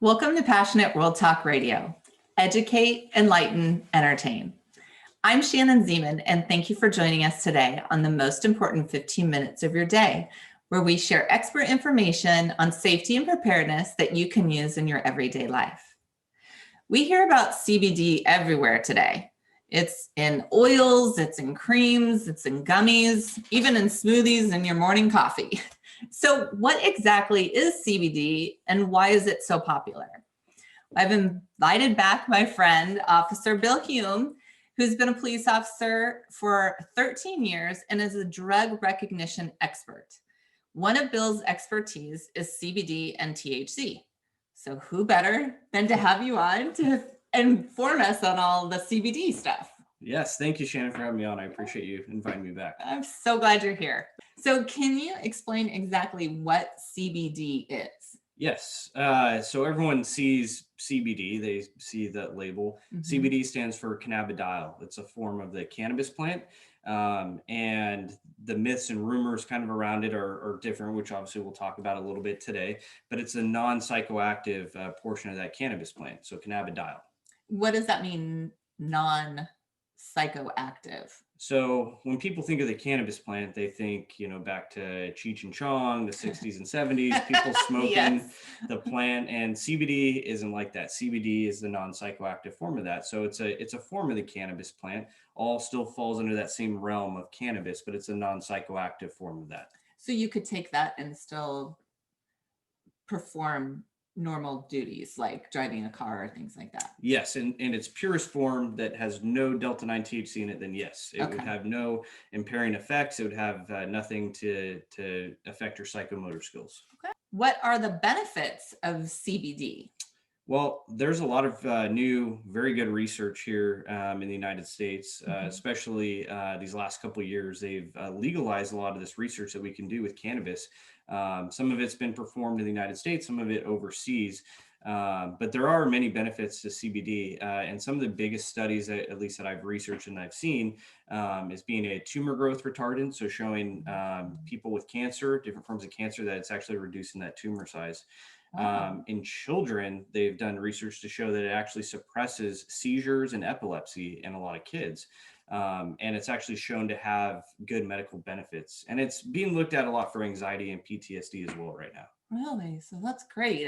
Welcome to Passionate World Talk Radio. Educate, enlighten, entertain. I'm Shannon Zeman, and thank you for joining us today on the most important 15 minutes of your day, where we share expert information on safety and preparedness that you can use in your everyday life. We hear about CBD everywhere today. It's in oils, it's in creams, it's in gummies, even in smoothies and your morning coffee. So what exactly is CBD and why is it so popular? I've invited back my friend, Officer Bill Hume, who's been a police officer for 13 years and is a drug recognition expert. One of Bill's expertise is CBD and THC. So who better than to have you on to inform us on all the CBD stuff? Yes, thank you, Shannon, for having me on. I appreciate you inviting me back. I'm so glad you're here. So can you explain exactly what CBD is? Yes, so everyone sees CBD, they see that label. CBD stands for cannabidiol. It's a form of the cannabis plant. And the myths and rumors kind of around it are different, which obviously we'll talk about a little bit today, but it's a non-psychoactive portion of that cannabis plant, so cannabidiol. What does that mean, non-psychoactive? So when people think of the cannabis plant, they think, back to Cheech and Chong, the 60s and 70s, people smoking Yes. the plant, and CBD isn't like that. CBD is the non-psychoactive form of that. So it's a form of the cannabis plant, all still falls under that same realm of cannabis, but it's a non-psychoactive form of that. So you could take that and still perform normal duties like driving a car or things like that. Yes, and its purest form that has no delta-9 THC in it, then yes, it would have no impairing effects. It would have nothing to affect your psychomotor skills. Okay. What are the benefits of CBD? Well, there's a lot of new, very good research here in the United States, especially these last couple of years. They've legalized a lot of this research that we can do with cannabis. Some of it's been performed in the United States, some of it overseas. But there are many benefits to CBD. And some of the biggest studies, at least that I've researched and I've seen, is being a tumor growth retardant. So showing people with cancer, different forms of cancer, that it's actually reducing that tumor size. In children, they've done research to show that it actually suppresses seizures and epilepsy in a lot of kids. And it's actually shown to have good medical benefits. And it's being looked at a lot for anxiety and PTSD as well right now. Really? So that's great.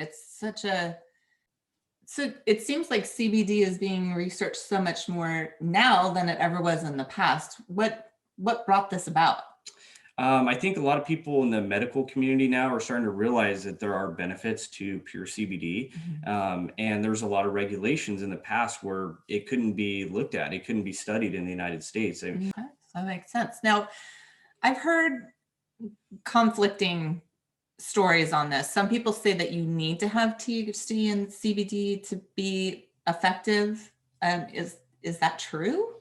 So it seems like CBD is being researched so much more now than it ever was in the past. What brought this about? I think a lot of people in the medical community now are starting to realize that there are benefits to pure CBD. And there's a lot of regulations in the past where it couldn't be looked at. It couldn't be studied in the United States. Okay, so that makes sense. Now, I've heard conflicting stories on this. Some people say that you need to have THC and CBD to be effective. Is that true?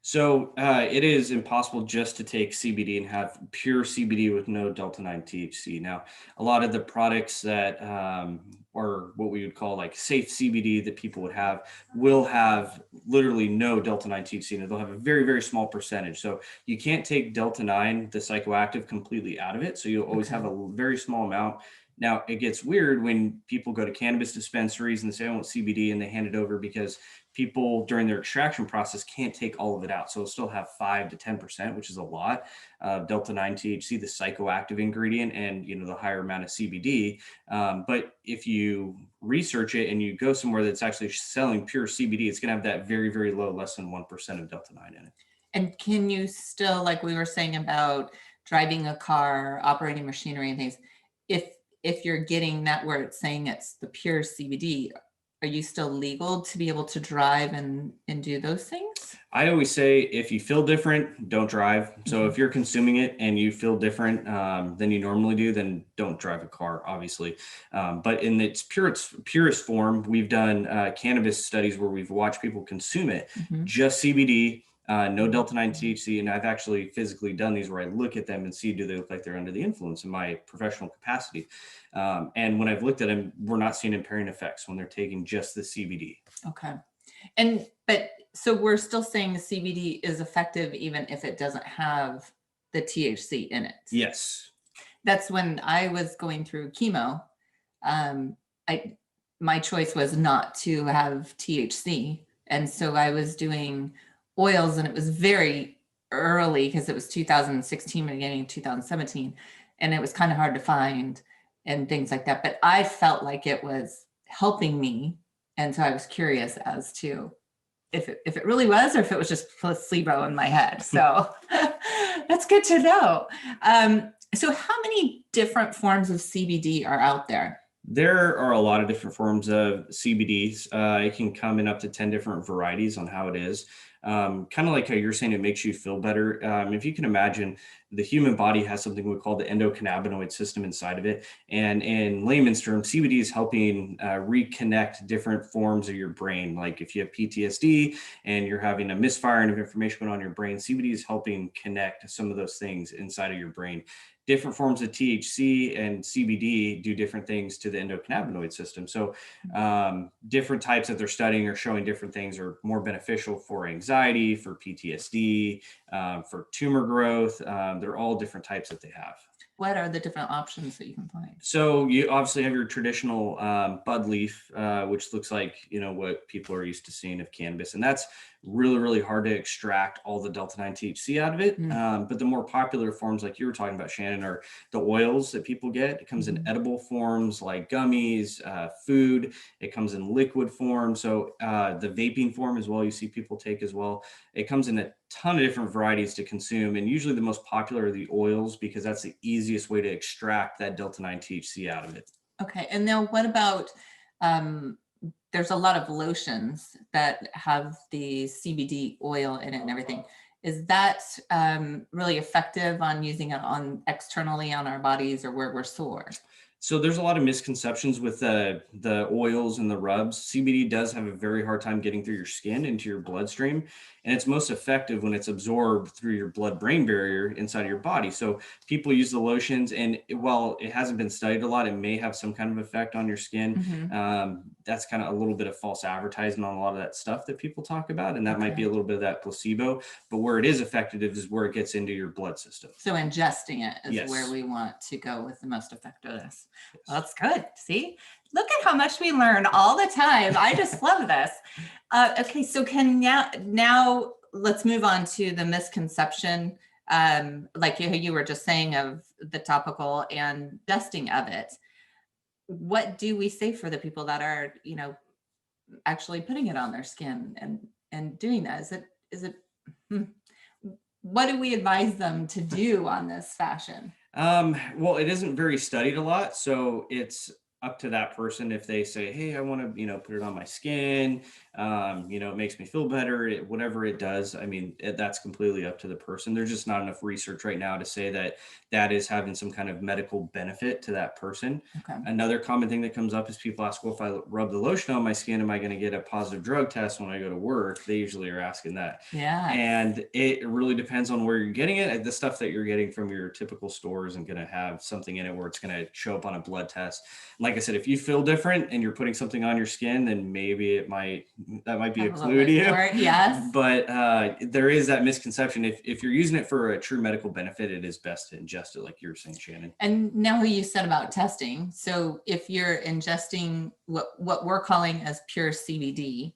So it is impossible just to take CBD and have pure CBD with no delta-9 THC. Now, a lot of the products that are what we would call like safe CBD that people would have will have literally no delta-9 THC in it. They'll have a very, very small percentage. So you can't take delta-9, the psychoactive, completely out of it. So you'll always have a very small amount. Now, it gets weird when people go to cannabis dispensaries and they say, I want CBD, and they hand it over because people during their extraction process can't take all of it out. So it'll still have 5 to 10%, which is a lot of delta-9 THC, the psychoactive ingredient, and the higher amount of CBD. But if you research it and you go somewhere that's actually selling pure CBD, it's going to have that very, very low, less than 1% of delta-9 in it. And can you still, like we were saying about driving a car, operating machinery and things, if you're getting that where it's saying it's the pure CBD, are you still legal to be able to drive and do those things? I always say, if you feel different, don't drive. So if you're consuming it and you feel different than you normally do, then don't drive a car, obviously. But in its purest form, we've done cannabis studies where we've watched people consume it, just CBD, no delta-9 THC. And I've actually physically done these where I look at them and see, do they look like they're under the influence in my professional capacity? And when I've looked at them, we're not seeing impairing effects when they're taking just the CBD. Okay. But so we're still saying the CBD is effective even if it doesn't have the THC in it. Yes. That's when I was going through chemo. my choice was not to have THC. And so I was doing oils, and it was very early because it was 2016, beginning of 2017. And it was kind of hard to find and things like that. But I felt like it was helping me. And so I was curious as to if it really was, or if it was just placebo in my head. So that's good to know. So how many different forms of CBD are out there? There are a lot of different forms of CBDs. It can come in up to 10 different varieties on how it is. Kind of like how you're saying it makes you feel better. If you can imagine, the human body has something we call the endocannabinoid system inside of it. And in layman's terms, CBD is helping reconnect different forms of your brain. Like if you have PTSD and you're having a misfiring of information going on in your brain, CBD is helping connect some of those things inside of your brain. Different forms of THC and CBD do different things to the endocannabinoid system. So different types that they're studying are showing different things are more beneficial for anxiety, for PTSD, for tumor growth. They're all different types that they have. What are the different options that you can find? So you obviously have your traditional bud leaf, which looks like, what people are used to seeing of cannabis. And that's really, really hard to extract all the Delta-9 THC out of it. But the more popular forms, like you were talking about, Shannon, are the oils that people get. It comes in edible forms like gummies, food. It comes in liquid form. So the vaping form as well, you see people take as well. It comes in a ton of different varieties to consume. And usually the most popular are the oils because that's the easiest way to extract that Delta-9 THC out of it. Okay. And now what about, there's a lot of lotions that have the CBD oil in it and everything. Is that really effective on using it on externally on our bodies or where we're sore? So there's a lot of misconceptions with the oils and the rubs. CBD does have a very hard time getting through your skin into your bloodstream, and it's most effective when it's absorbed through your blood-brain barrier inside of your body. So people use the lotions, and while it hasn't been studied a lot, it may have some kind of effect on your skin. That's kind of a little bit of false advertising on a lot of that stuff that people talk about, and that might be a little bit of that placebo. But where it is effective is where it gets into your blood system. So ingesting it is where we want to go with the most effectiveness. Well, that's good. See, look at how much we learn all the time. I just love this. Okay, so now let's move on to the misconception, like you were just saying, of the topical and dusting of it. What do we say for the people that are, actually putting it on their skin and doing that? What do we advise them to do on this fashion? Well, it isn't very studied a lot, so it's up to that person if they say, hey, I want to, put it on my skin. It makes me feel better, whatever it does. I mean, that's completely up to the person. There's just not enough research right now to say that that is having some kind of medical benefit to that person. Okay. Another common thing that comes up is people ask, well, if I rub the lotion on my skin, am I going to get a positive drug test when I go to work? They usually are asking that. Yeah. And it really depends on where you're getting it. The stuff that you're getting from your typical store isn't going to have something in it where it's going to show up on a blood test. Like I said, if you feel different and you're putting something on your skin, then maybe that might be a clue to you. Yes. But there is that misconception. If you're using it for a true medical benefit, it is best to ingest it, like you were saying, Shannon. And now you said about testing. So if you're ingesting what we're calling as pure CBD,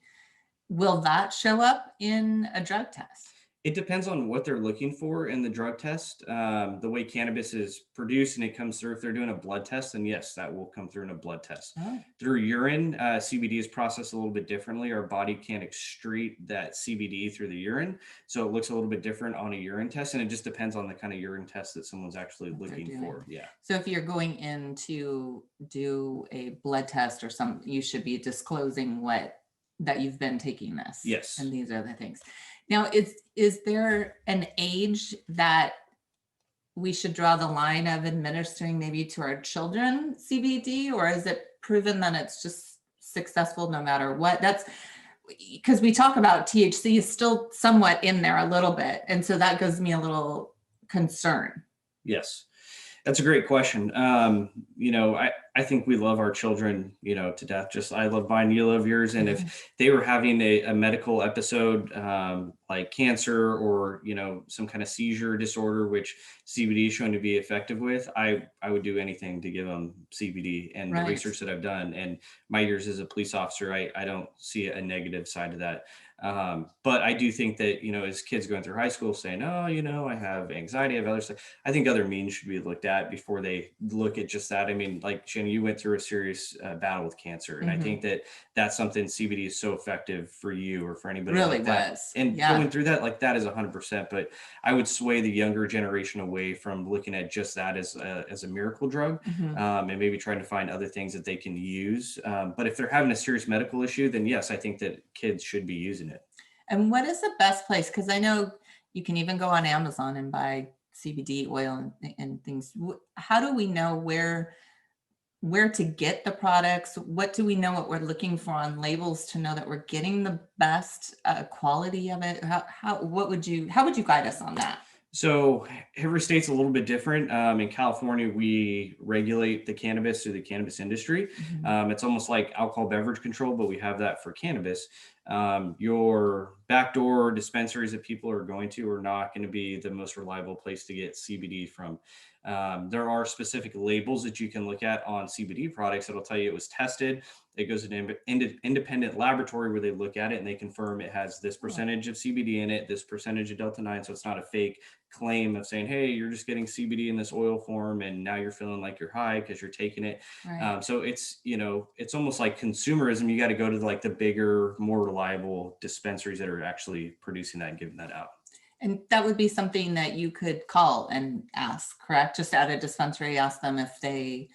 will that show up in a drug test? It depends on what they're looking for in the drug test. The way cannabis is produced and it comes through, if they're doing a blood test, then yes, that will come through in a blood test. Through urine, CBD is processed a little bit differently. Our body can't excrete that CBD through the urine. So it looks a little bit different on a urine test. And it just depends on the kind of urine test that someone's actually looking for. Yeah. So if you're going in to do a blood test or something, you should be disclosing that you've been taking this. Yes. And these are the things. Now, is there an age that we should draw the line of administering maybe to our children CBD, or is it proven that it's just successful no matter what? That's because we talk about THC is still somewhat in there a little bit. And so that gives me a little concern. Yes. That's a great question. I think we love our children, to death. Just I love mine, you love yours. And if they were having a medical episode, like cancer or, some kind of seizure disorder, which CBD is shown to be effective with, I would do anything to give them CBD. And the Right. research that I've done and my years as a police officer, I don't see a negative side to that. But I do think that, as kids going through high school saying, oh, I have anxiety, I have other stuff, I think other means should be looked at before they look at just that. I mean, like Shannon, you went through a serious battle with cancer. And I think that that's something CBD is so effective for you or for anybody Really like that. was. And Yeah. going through that, like that is 100%. But I would sway the younger generation away from looking at just that as a miracle drug, and maybe trying to find other things that they can use. But if they're having a serious medical issue, then yes, I think that kids should be using it. And what is the best place? Because I know you can even go on Amazon and buy CBD oil and things. How do we know where to get the products? What do we know what we're looking for on labels to know that we're getting the best quality of it? How would you guide us on that? So every state's a little bit different. In California, we regulate the cannabis through the cannabis industry. It's almost like alcohol beverage control, but we have that for cannabis. Your backdoor dispensaries that people are going to are not going to be the most reliable place to get CBD from. There are specific labels that you can look at on CBD products that'll tell you it was tested. It goes to an independent laboratory where they look at it and they confirm it has this percentage of CBD in it, this percentage of Delta-9. So it's not a fake claim of saying, hey, you're just getting CBD in this oil form and now you're feeling like you're high because you're taking it. Right. So it's, it's almost like consumerism. You got to go to like the bigger, more reliable dispensaries that are actually producing that and giving that out. And that would be something that you could call and ask, correct? Just at a dispensary, ask them if they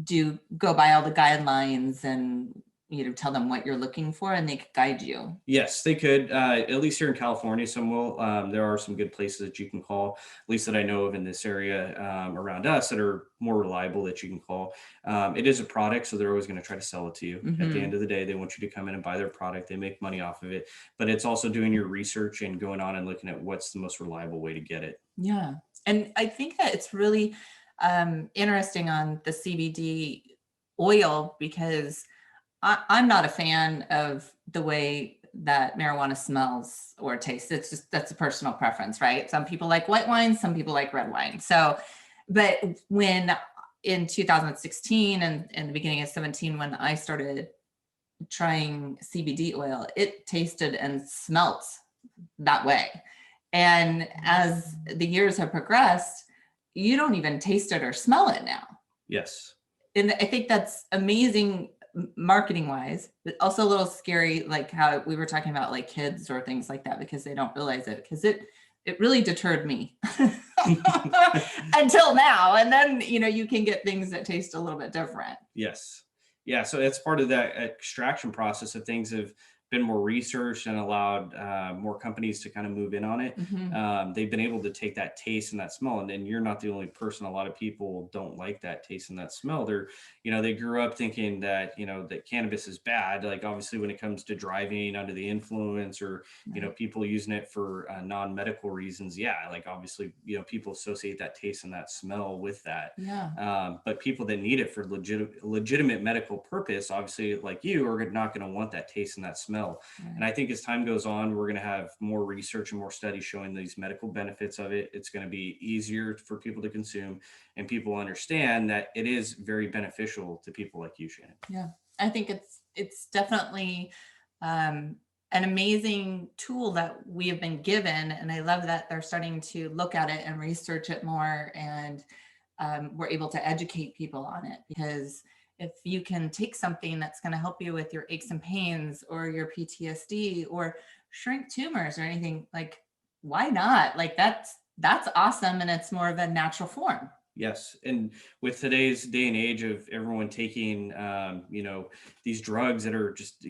do go by all the guidelines and, tell them what you're looking for and they could guide you. Yes, they could. At least here in California, some will. There are some good places that you can call, at least that I know of in this area around us that are more reliable that you can call. It is a product, so they're always going to try to sell it to you. At the end of the day, they want you to come in and buy their product. They make money off of it, but it's also doing your research and going on and looking at what's the most reliable way to get it. Yeah. And I think that it's really interesting on the CBD oil because I'm not a fan of the way that marijuana smells or tastes. It's just, that's a personal preference, right? Some people like white wine, some people like red wine. So, but when in 2016 and the beginning of 17, when I started trying CBD oil, it tasted and smelt that way. And as the years have progressed, you don't even taste it or smell it now. Yes. And I think that's amazing marketing wise, but also a little scary, like how we were talking about like kids or things like that, because they don't realize it, because it really deterred me until now. And then, you can get things that taste a little bit different. Yes. Yeah. So it's part of that extraction process of things have been more researched and allowed more companies to kind of move in on it. They've been able to take that taste and that smell, and then you're not the only person. A lot of people don't like that taste and that smell. They're, they grew up thinking that, that cannabis is bad. Like obviously when it comes to driving under the influence or, people using it for non-medical reasons. Yeah. Like obviously, people associate that taste and that smell with that. Yeah. But people that need it for legitimate medical purpose, obviously like you, are not going to want that taste and that smell. Right. And I think as time goes on, we're going to have more research and more studies showing these medical benefits of it. It's going to be easier for people to consume, and people understand that it is very beneficial to people like you, Shannon. Yeah, I think it's definitely an amazing tool that we have been given. And I love that they're starting to look at it and research it more, and we're able to educate people on it, because if you can take something that's going to help you with your aches and pains or your PTSD or shrink tumors or anything, like, why not? Like that's awesome. And it's more of a natural form. Yes. And with today's day and age of everyone taking, these drugs that are just,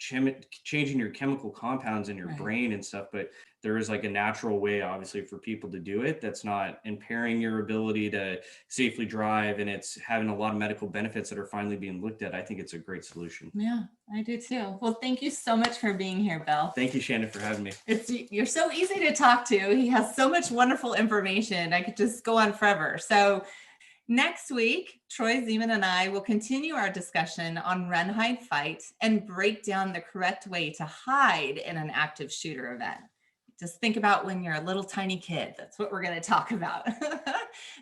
changing your chemical compounds in your brain and stuff, but there is like a natural way, obviously, for people to do it that's not impairing your ability to safely drive, and it's having a lot of medical benefits that are finally being looked at. I think it's a great solution. Yeah, I do too. Well, thank you so much for being here, Bill. Thank you, Shannon, for having me. You're so easy to talk to. He has so much wonderful information. I could just go on forever. So Next week, Troy Zeman and I will continue our discussion on run, hide, fight and break down the correct way to hide in an active shooter event. Just think about when you're a little tiny kid. That's what we're going to talk about.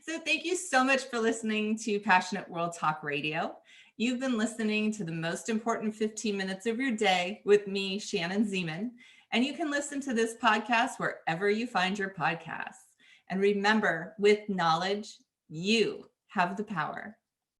So thank you so much for listening to Passionate World Talk Radio. You've been listening to the most important 15 minutes of your day with me, Shannon Zeman. And you can listen to this podcast wherever you find your podcasts. And remember, with knowledge, you have the power.